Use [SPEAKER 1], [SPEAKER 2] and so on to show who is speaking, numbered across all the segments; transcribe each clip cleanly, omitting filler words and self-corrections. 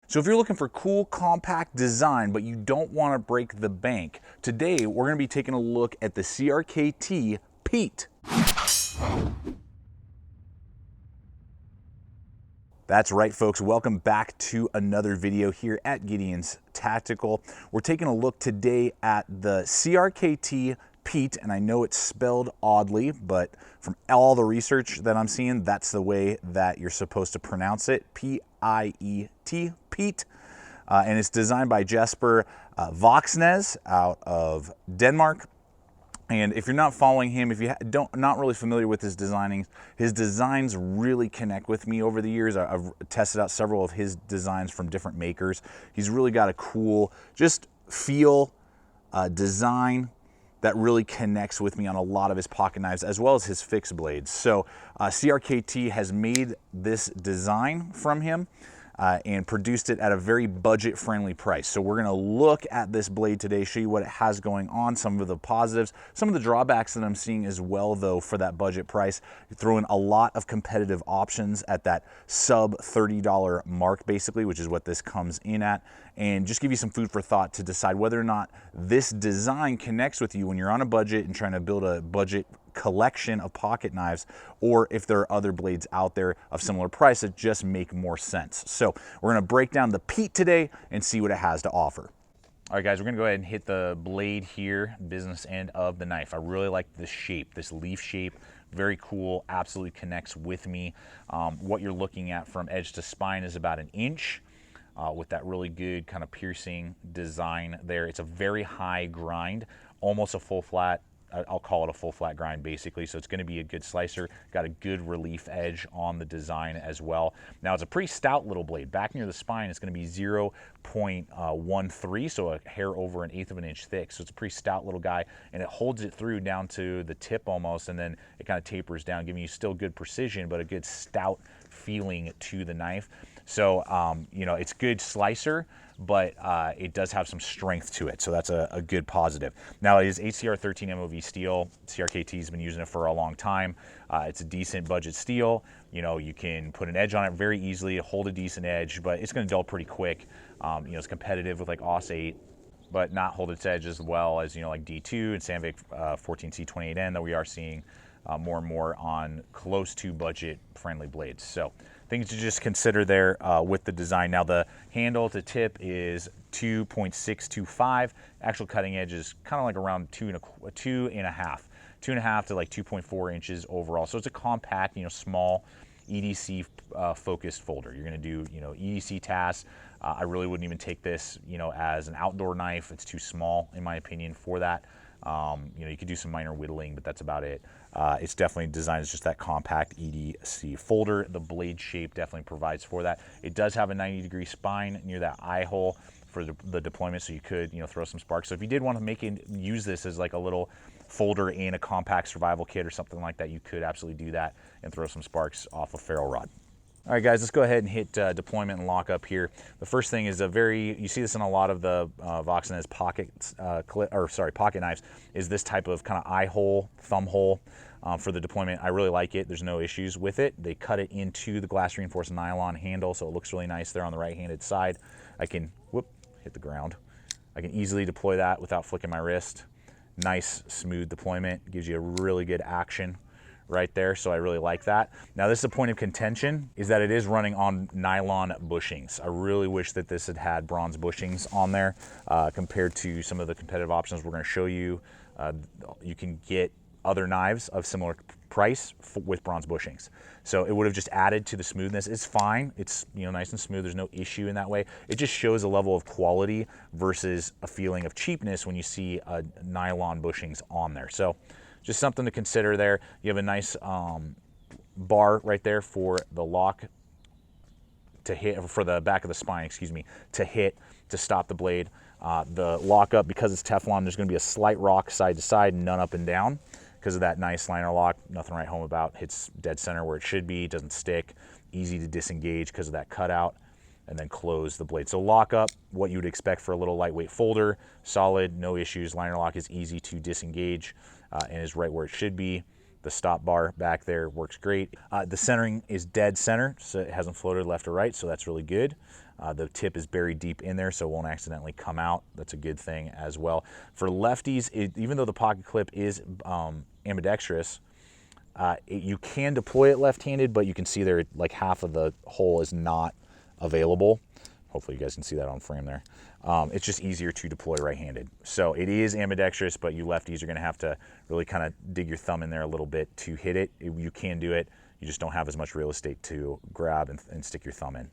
[SPEAKER 1] So if you're looking for cool, compact design, but you don't want to break the bank, today we're going to be taking a look at the CRKT Piet. That's right, folks. Welcome back to another video here at Gideonstactical. We're taking a look today at the CRKT Piet, and I know it's spelled oddly, but from all the research that I'm seeing, that's the way that you're supposed to pronounce it, P-I-E-T, Piet. And it's designed by Jesper Voxnes out of Denmark. And if you're not following him, if you not really familiar with his designs really connect with me over the years. I've tested out several of his designs from different makers. He's really got a cool, just feel, design that really connects with me on a lot of his pocket knives, as well as his fixed blades. So CRKT has made this design from him and produced it at a very budget-friendly price. So we're gonna look at this blade today, show you what it has going on, some of the positives, some of the drawbacks that I'm seeing as well, though, for that budget price. You throw in a lot of competitive options at that sub $30 mark, basically, which is what this comes in at, and just give you some food for thought to decide whether or not this design connects with you when you're on a budget and trying to build a budget collection of pocket knives, or if there are other blades out there of similar price that just make more sense. So we're gonna break down the Piet today and see what it has to offer. All right, guys, we're gonna go ahead and hit the blade here, business end of the knife. I really like this shape, this leaf shape, very cool, absolutely connects with me. What you're looking at from edge to spine is about 1 inch. With that really good kind of piercing design there. It's a very high grind, almost a full flat. I'll call it a full flat grind basically, so it's going to be a good slicer. Got a good relief edge on the design as well. Now it's a pretty stout little blade. Back near the spine it's going to be 0.13, so a hair over 1/8 of an inch thick. So it's a pretty stout little guy, and it holds it through down to the tip almost, and then it kind of tapers down, giving you still good precision, but a good stout feeling to the knife. So, you know, it's good slicer, but it does have some strength to it, so that's a good positive. Now, it is HCR 13 MOV steel. CRKT's been using it for a long time. It's a decent budget steel. You know, you can put an edge on it very easily, hold a decent edge, but it's going to dull pretty quick. You know, it's competitive with like AUS 8, but not hold its edge as well as, you know, like D2 and Sandvik 14C28N that we are seeing more and more on close to budget-friendly blades. So things to just consider there with the design. Now the handle to tip is 2.625. Actual cutting edge is kind of like around 2.5 to like 2.4 inches overall. So it's a compact, you know, small EDC focused folder. You're going to do, you know, EDC tasks. I really wouldn't even take this, you know, as an outdoor knife. It's too small in my opinion for that. You know, you could do some minor whittling, but that's about it. It's definitely designed as just that compact EDC folder. The blade shape definitely provides for that. It does have a 90-degree spine near that eye hole for the deployment, so you could, you know, throw some sparks. So if you did want to use this as like a little folder in a compact survival kit or something like that, you could absolutely do that and throw some sparks off a ferro rod. All right, guys, let's go ahead and hit deployment and lock up here. The first thing is you see this in a lot of the Voxnes pocket knives, is this type of kind of eye hole, thumb hole for the deployment. I really like it. There's no issues with it. They cut it into the glass reinforced nylon handle, so it looks really nice there on the right-handed side. I can, hit the ground. I can easily deploy that without flicking my wrist. Nice, smooth deployment. Gives you a really good action right there, so I really like that. Now this is a point of contention, is that it is running on nylon bushings. I really wish that this had bronze bushings on there compared to some of the competitive options we're going to show you. You can get other knives of similar price with bronze bushings. So it would have just added to the smoothness. It's fine, it's, you know, nice and smooth, there's no issue in that way. It just shows a level of quality versus a feeling of cheapness when you see nylon bushings on there. So just something to consider there. You have a nice bar right there for the lock to hit, for the back of the spine, excuse me, to hit to stop the blade. The lockup, because it's Teflon, there's going to be a slight rock side to side, none up and down because of that nice liner lock. Nothing to write home about. Hits dead center where it should be, doesn't stick, easy to disengage because of that cutout, and then close the blade. So lock up, what you would expect for a little lightweight folder, solid, no issues. Liner lock is easy to disengage and is right where it should be. The stop bar back there works great. The centering is dead center, so it hasn't floated left or right, so that's really good. The tip is buried deep in there, so it won't accidentally come out. That's a good thing as well. For lefties, even though the pocket clip is ambidextrous, you can deploy it left-handed, but you can see there like half of the hole is not available. Hopefully you guys can see that on frame there. It's just easier to deploy right-handed. So it is ambidextrous, but you lefties are gonna have to really kind of dig your thumb in there a little bit to hit it. You can do it, you just don't have as much real estate to grab and stick your thumb in.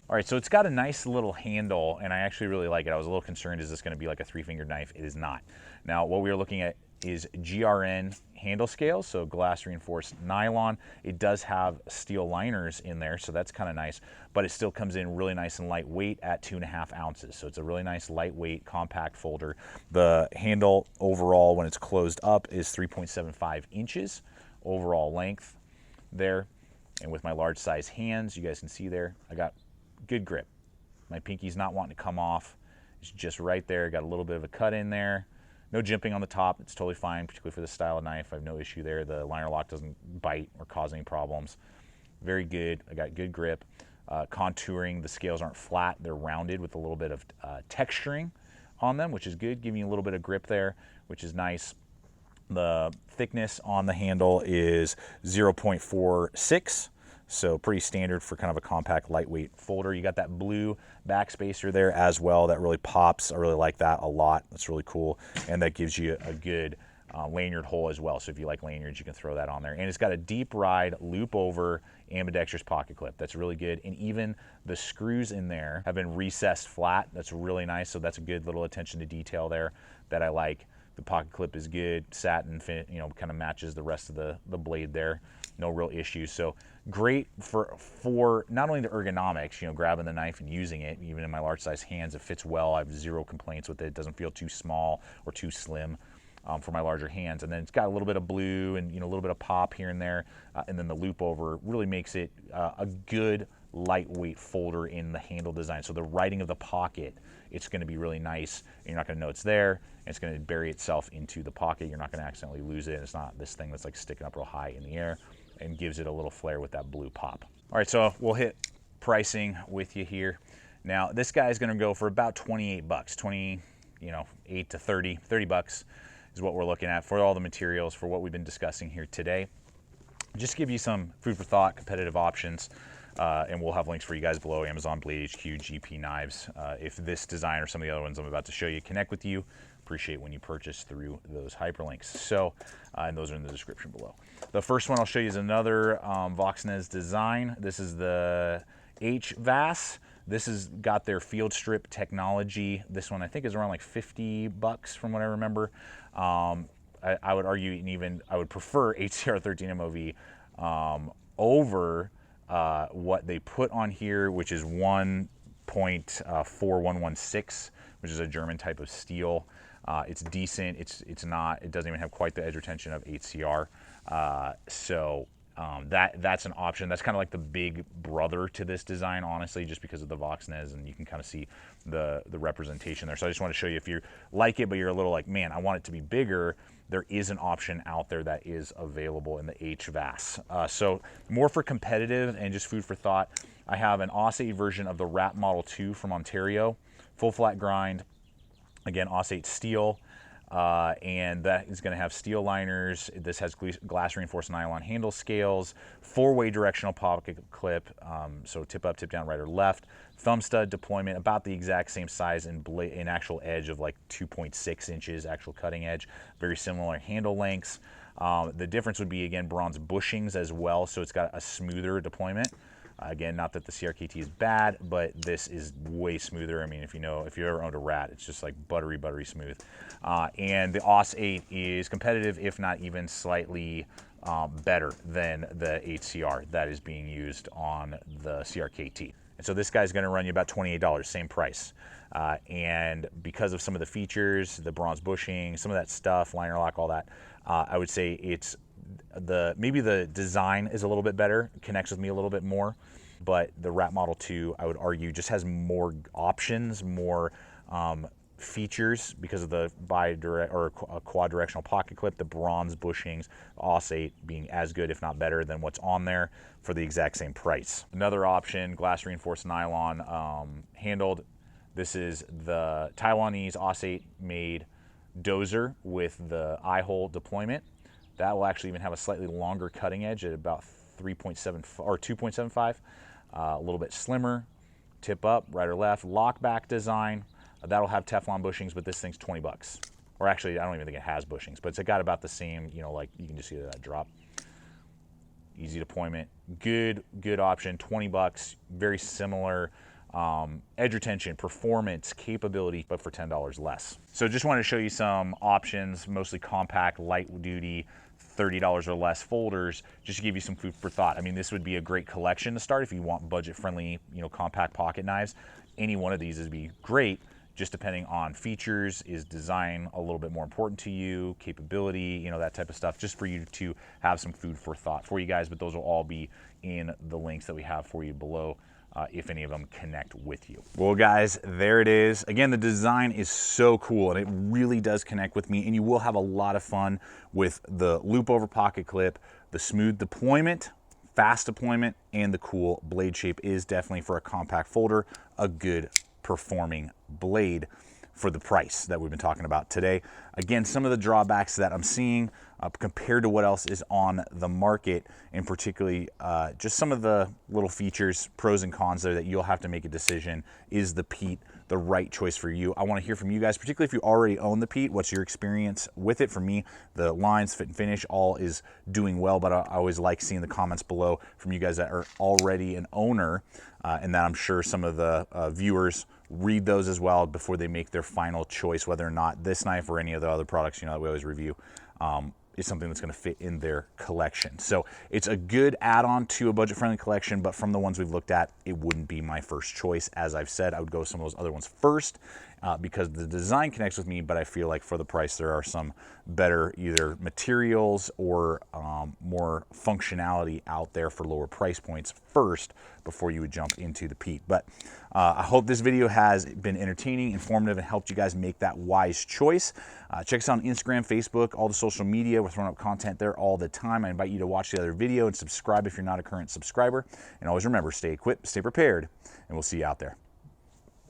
[SPEAKER 1] All right, so it's got a nice little handle, and I actually really like it. I was a little concerned, is this gonna be like a 3-fingered knife? It is not. Now, what we are looking at is GRN handle scales, so glass reinforced nylon. It does have steel liners in there, so that's kind of nice, but it still comes in really nice and lightweight at 2.5 ounces. So it's a really nice lightweight compact folder. The handle overall, when it's closed up, is 3.75 inches overall length there. And with my large size hands, you guys can see there, I got good grip. My pinky's not wanting to come off. It's just right there. Got a little bit of a cut in there. No jimping on the top. It's totally fine, particularly for this style of knife. I have no issue there. The liner lock doesn't bite or cause any problems. Very good. I got good grip. Contouring, the scales aren't flat. They're rounded with a little bit of texturing on them, which is good, giving you a little bit of grip there, which is nice. The thickness on the handle is 0.46. So pretty standard for kind of a compact, lightweight folder. You got that blue backspacer there as well. That really pops. I really like that a lot. That's really cool. And that gives you a good lanyard hole as well. So if you like lanyards, you can throw that on there. And it's got a deep ride loop over ambidextrous pocket clip. That's really good. And even the screws in there have been recessed flat. That's really nice. So that's a good little attention to detail there that I like. The pocket clip is good. Satin fit, you know, kind of matches the rest of the blade there. No real issues. So great for not only the ergonomics, you know, grabbing the knife and using it. Even in my large size hands, it fits well. I have zero complaints with it. It doesn't feel too small or too slim for my larger hands. And then it's got a little bit of blue and, you know, a little bit of pop here and there. And then the loop over really makes it a good lightweight folder in the handle design. So the writing of the pocket, it's going to be really nice. You're not going to know it's there. And it's going to bury itself into the pocket. You're not going to accidentally lose it. It's not this thing that's like sticking up real high in the air, and gives it a little flair with that blue pop. All right, so we'll hit pricing with you here. Now, this guy is gonna go for about 28 bucks, 8 to 30 bucks is what we're looking at for all the materials for what we've been discussing here today. Just to give you some food for thought, competitive options, and we'll have links for you guys below, Amazon, Blade HQ, GP Knives. If this design or some of the other ones I'm about to show you connect with you, appreciate when you purchase through those hyperlinks. So, and those are in the description below. The first one I'll show you is another Voxnez design. This is the HVAS. This has got their field strip technology. This one I think is around like 50 bucks from what I remember. I would argue, and even I would prefer HCR 13 MOV over what they put on here, which is 1.4116, which is a German type of steel. It's decent. It doesn't even have quite the edge retention of HCR. That's an option. That's kind of like the big brother to this design, honestly, just because of the Voxnez, and you can kind of see the representation there. So I just want to show you, if you like it, but you're a little like, man, I want it to be bigger, there is an option out there that is available in the HVAS. So more for competitive and just food for thought, I have an AUS-8 version of the Rat Model 2 from Ontario, full flat grind. Again, AUS-8 steel, and that is going to have steel liners. This has glass reinforced nylon handle scales, 4-way directional pocket clip, so tip up, tip down, right or left. Thumb stud deployment, about the exact same size in actual edge of like 2.6 inches, actual cutting edge. Very similar handle lengths. The difference would be, again, bronze bushings as well, so it's got a smoother deployment. Again, not that the CRKT is bad, but this is way smoother. I mean, if you ever owned a Rat, it's just like buttery, buttery smooth. And the AUS-8 is competitive, if not even slightly better than the HCR that is being used on the CRKT. And so this guy's gonna run you about $28, same price. And because of some of the features, the bronze bushing, some of that stuff, liner lock, all that, I would say it's maybe the design is a little bit better, connects with me a little bit more, but the Rat Model 2, I would argue, just has more options, more features because of the quad directional pocket clip, the bronze bushings, Aus-8 being as good, if not better, than what's on there for the exact same price. Another option, glass reinforced nylon handled. This is the Taiwanese Aus-8 made dozer with the eye hole deployment. That will actually even have a slightly longer cutting edge at about 3.7 or 2.75, a little bit slimmer, tip up, right or left, lock back design. That'll have Teflon bushings, but this thing's 20 bucks. Or actually, I don't even think it has bushings, but it's got about the same, you know, like you can just see that drop. Easy deployment, good option, 20 bucks, very similar edge retention, performance, capability, but for $10 less. So just wanted to show you some options, mostly compact, light duty, $30 or less folders, just to give you some food for thought. I mean, this would be a great collection to start if you want budget-friendly, you know, compact pocket knives. Any one of these would be great, just depending on features. Is design a little bit more important to you, capability, you know, that type of stuff, just for you to have some food for thought for you guys. But those will all be in the links that we have for you below, if any of them connect with you. Well, guys, there it is. Again, the design is so cool, and it really does connect with me, and you will have a lot of fun with the loop over pocket clip, the smooth deployment, fast deployment, and the cool blade shape is definitely, for a compact folder, a good performing blade for the price that we've been talking about today. Again, some of the drawbacks that I'm seeing compared to what else is on the market, and particularly just some of the little features, pros and cons there that you'll have to make a decision. Is the Piet the right choice for you? I want to hear from you guys, particularly if you already own the Piet. What's your experience with it? For me, the lines, fit and finish, all is doing well, but I always like seeing the comments below from you guys that are already an owner, and that I'm sure some of the viewers read those as well before they make their final choice, whether or not this knife or any of the other products, you know, that we always review, is something that's going to fit in their collection. So it's a good add-on to a budget-friendly collection, but from the ones we've looked at, it wouldn't be my first choice. As I've said, I would go with some of those other ones first, because the design connects with me, but I feel like for the price, there are some better either materials or more functionality out there for lower price points first before you would jump into the Piet. But I hope this video has been entertaining, informative, and helped you guys make that wise choice. Check us out on Instagram, Facebook, all the social media. We're throwing up content there all the time. I invite you to watch the other video and subscribe if you're not a current subscriber. And always remember, stay equipped, stay prepared, and we'll see you out there.